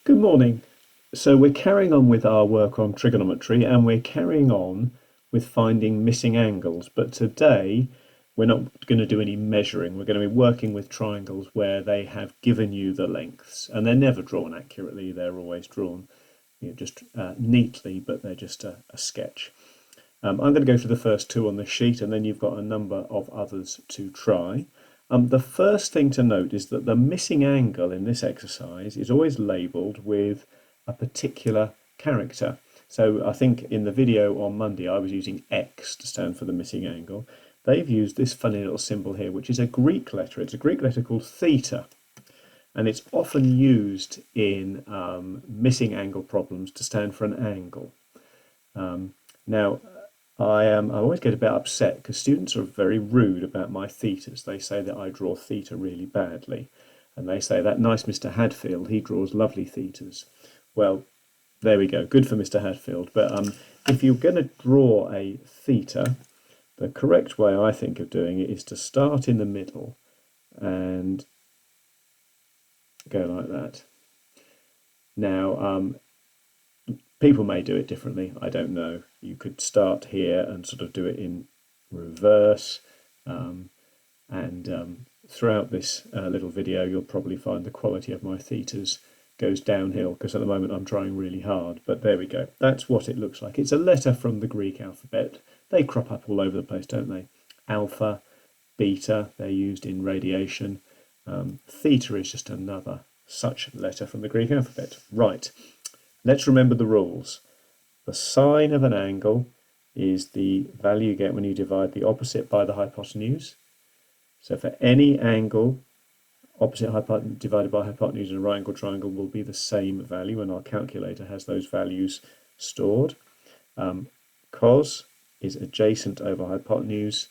Good morning. So we're carrying on with our work on trigonometry and we're carrying on with finding missing angles. But today we're not going to do any measuring. We're going to be working with triangles where they have given you the lengths, and they're never drawn accurately. They're always drawn just neatly, but they're just a sketch. I'm going to go through the first two on the sheet, and then you've got a number of others to try. The first thing to note is that the missing angle in this exercise is always labelled with a particular character. So I think in the video on Monday I was using X to stand for the missing angle. They've used this funny little symbol here, which is a Greek letter. It's a Greek letter called theta, and it's often used in missing angle problems to stand for an angle. Now, I always get a bit upset because students are very rude about my thetas. They say that I draw theta really badly, and they say that nice Mr. Hadfield, he draws lovely thetas. Well, there we go, good for Mr. Hadfield. But if you're going to draw a theta, the correct way I think of doing it is to start in the middle and go like that. Now, people may do it differently, I don't know. You could start here and sort of do it in reverse, throughout this little video you'll probably find the quality of my thetas goes downhill because at the moment I'm trying really hard, but there we go. That's what it looks like. It's a letter from the Greek alphabet. They crop up all over the place, don't they? Alpha, beta, they're used in radiation. Theta is just another such letter from the Greek alphabet. Right. Let's remember the rules. The sine of an angle is the value you get when you divide the opposite by the hypotenuse. So for any angle, opposite divided by hypotenuse in a right angle triangle will be the same value, and our calculator has those values stored. Cos is adjacent over hypotenuse,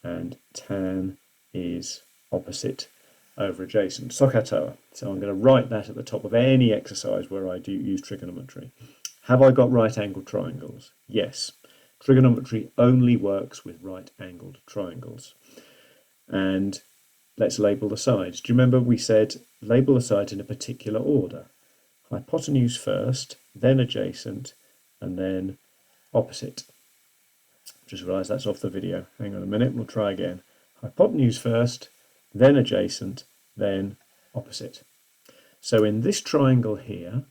and tan is opposite over adjacent. SOHCAHTOA. So I'm going to write that at the top of any exercise where I do use trigonometry. Have I got right angled triangles? Yes. Trigonometry only works with right angled triangles. And let's label the sides. Do you remember we said label the sides in a particular order? Hypotenuse first, then adjacent, and then opposite. Just realised that's off the video. Hang on a minute, we'll try again. Hypotenuse first, then adjacent, then opposite. So in this triangle here,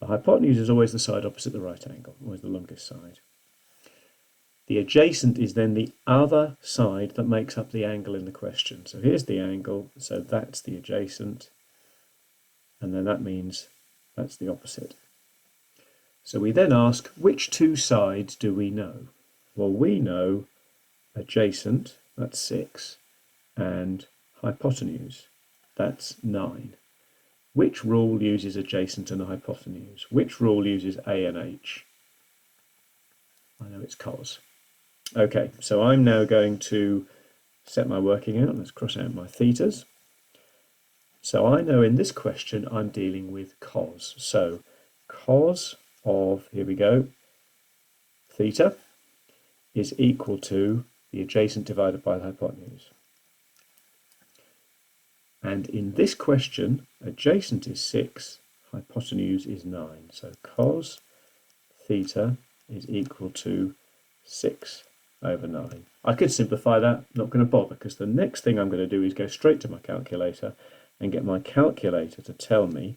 the hypotenuse is always the side opposite the right angle, always the longest side. The adjacent is then the other side that makes up the angle in the question. So here's the angle, so that's the adjacent, and then that means that's the opposite. So we then ask, which two sides do we know? Well, we know adjacent, that's 6, and hypotenuse, that's 9. Which rule uses adjacent and the hypotenuse? Which rule uses A and H? I know it's cos. Okay, so I'm now going to set my working out. Let's cross out my thetas. So I know in this question I'm dealing with cos. So cos of, here we go, theta is equal to the adjacent divided by the hypotenuse. And in this question, adjacent is 6, hypotenuse is 9. So cos theta is equal to 6 over 9. I could simplify that, not going to bother, because the next thing I'm going to do is go straight to my calculator and get my calculator to tell me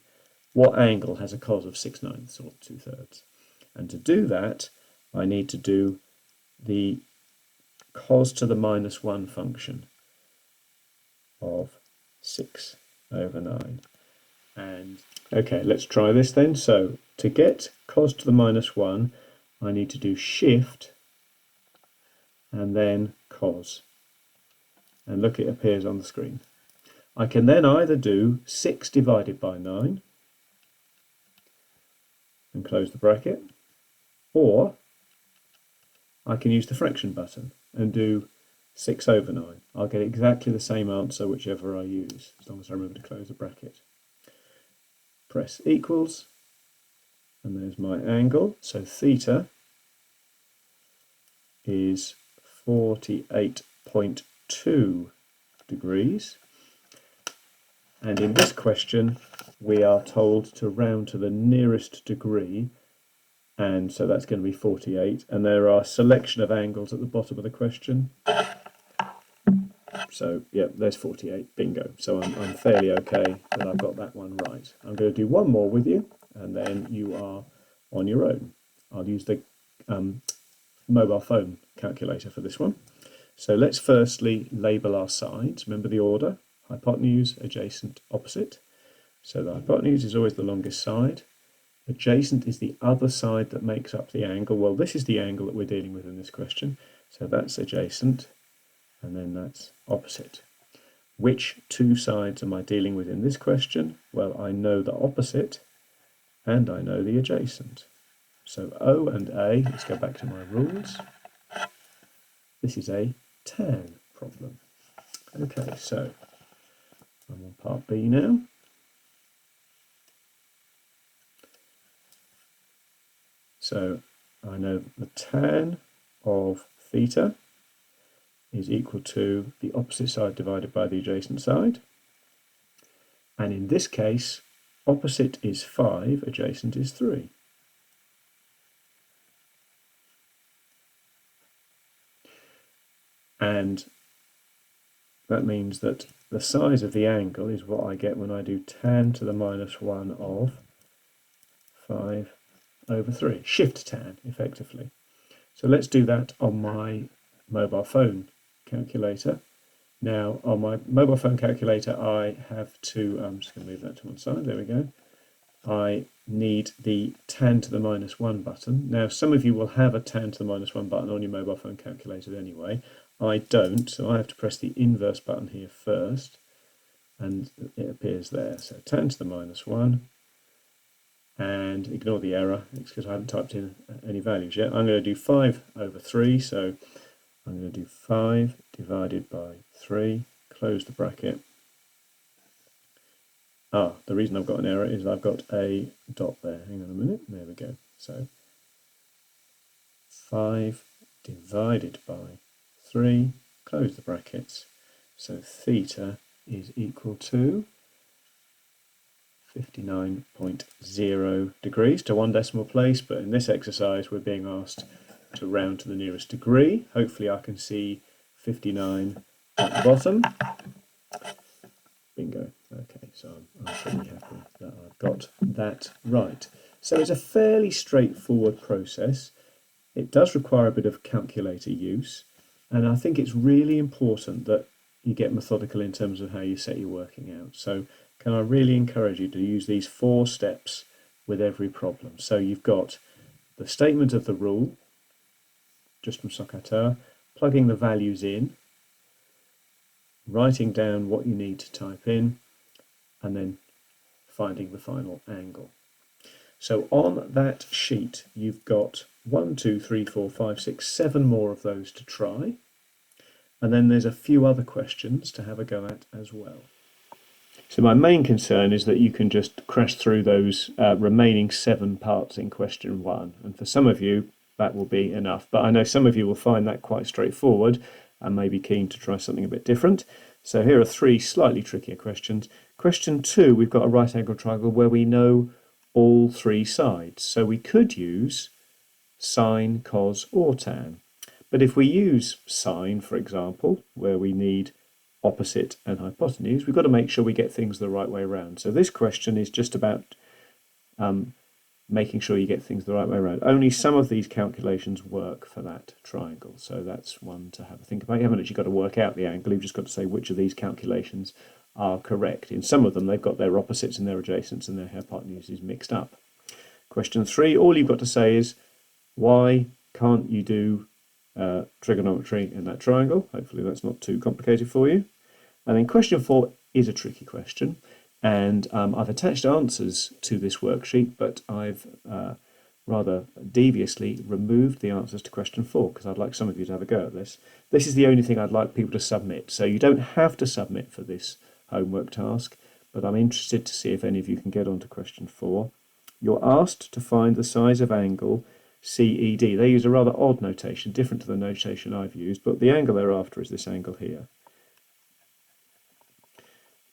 what angle has a cos of 6/9 or 2/3. And to do that, I need to do the cos to the minus 1 function of 6 over 9. And okay, let's try this then. So to get cos to the minus 1, I need to do shift and then cos. And look, it appears on the screen. I can then either do 6 divided by 9 and close the bracket, or I can use the fraction button and do 6 over 9. I'll get exactly the same answer whichever I use, as long as I remember to close the bracket. Press equals, and there's my angle. So theta is 48.2 degrees. And in this question, we are told to round to the nearest degree, and so that's going to be 48. And there are a selection of angles at the bottom of the question. So, yeah, there's 48, bingo. So I'm fairly okay that I've got that one right. I'm going to do one more with you, and then you are on your own. I'll use the mobile phone calculator for this one. So let's firstly label our sides. Remember the order: hypotenuse, adjacent, opposite. So the hypotenuse is always the longest side. Adjacent is the other side that makes up the angle. Well, this is the angle that we're dealing with in this question. So that's adjacent, and then that's opposite. Which two sides am I dealing with in this question? Well, I know the opposite, and I know the adjacent. So O and A, let's go back to my rules. This is a tan problem. Okay, so I'm on part B now. So I know the tan of theta is equal to the opposite side divided by the adjacent side. And in this case, opposite is 5, adjacent is 3. And that means that the size of the angle is what I get when I do tan to the minus 1 of 5 over 3. Shift tan, effectively. So let's do that on my mobile phone calculator. Now, on my mobile phone calculator, I have to, I'm just going to move that to one side, there we go. I need the tan to the minus 1 button. Now, some of you will have a tan to the minus 1 button on your mobile phone calculator anyway. I don't, so I have to press the inverse button here first, and it appears there. So tan to the minus 1, and ignore the error, it's because I haven't typed in any values yet. I'm going to do 5 over 3, so I'm going to do 5 divided by 3, close the bracket. The reason I've got an error is I've got a dot there. Hang on a minute, there we go. So 5 divided by 3, close the brackets. So theta is equal to 59.0 degrees to one decimal place, but in this exercise we're being asked to round to the nearest degree. Hopefully I can see 59 at the bottom. Bingo. Okay, so I'm pretty happy that I've got that right. So it's a fairly straightforward process. It does require a bit of calculator use, and I think it's really important that you get methodical in terms of how you set your working out. So can I really encourage you to use these 4 steps with every problem. So you've got the statement of the rule, just from Socrates, plugging the values in, writing down what you need to type in, and then finding the final angle. So on that sheet, you've got 1, 2, 3, 4, 5, 6, 7 more of those to try. And then there's a few other questions to have a go at as well. So my main concern is that you can just crash through those remaining 7 parts in question 1. And for some of you, that will be enough. But I know some of you will find that quite straightforward and may be keen to try something a bit different. So here are 3 slightly trickier questions. Question 2, we've got a right angle triangle where we know all 3 sides. So we could use sine, cos, or tan. But if we use sine, for example, where we need opposite and hypotenuse, we've got to make sure we get things the right way around. So this question is just about making sure you get things the right way around. Only some of these calculations work for that triangle, so that's one to have a think about. You haven't actually got to work out the angle, you've just got to say which of these calculations are correct. In some of them, they've got their opposites and their adjacents and their hypotenuses mixed up. Question 3, all you've got to say is, why can't you do trigonometry in that triangle? Hopefully that's not too complicated for you. And then question 4 is a tricky question. And I've attached answers to this worksheet, but I've rather deviously removed the answers to question 4 because I'd like some of you to have a go at this. This is the only thing I'd like people to submit. So you don't have to submit for this homework task, but I'm interested to see if any of you can get on to question 4. You're asked to find the size of angle CED. They use a rather odd notation, different to the notation I've used, but the angle they're after is this angle here.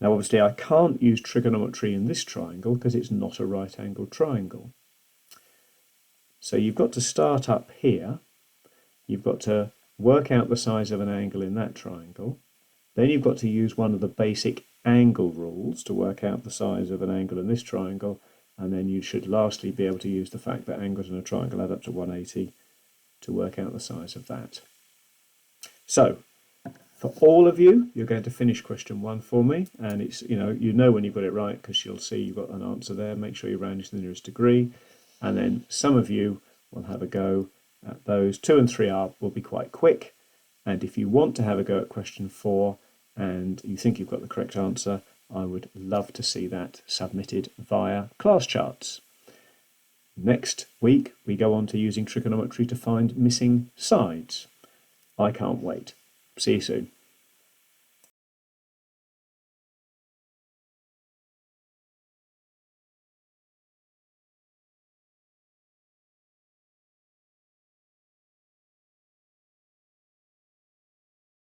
Now obviously I can't use trigonometry in this triangle because it's not a right angled triangle. So you've got to start up here, you've got to work out the size of an angle in that triangle, then you've got to use one of the basic angle rules to work out the size of an angle in this triangle, and then you should lastly be able to use the fact that angles in a triangle add up to 180 to work out the size of that. So for all of you, you're going to finish question 1 for me, and it's you know when you've got it right because you'll see you've got an answer there. Make sure you round it to the nearest degree, and then some of you will have a go at those. 2 and 3 will be quite quick, and if you want to have a go at question 4 and you think you've got the correct answer, I would love to see that submitted via class charts. Next week we go on to using trigonometry to find missing sides. I can't wait. See you soon.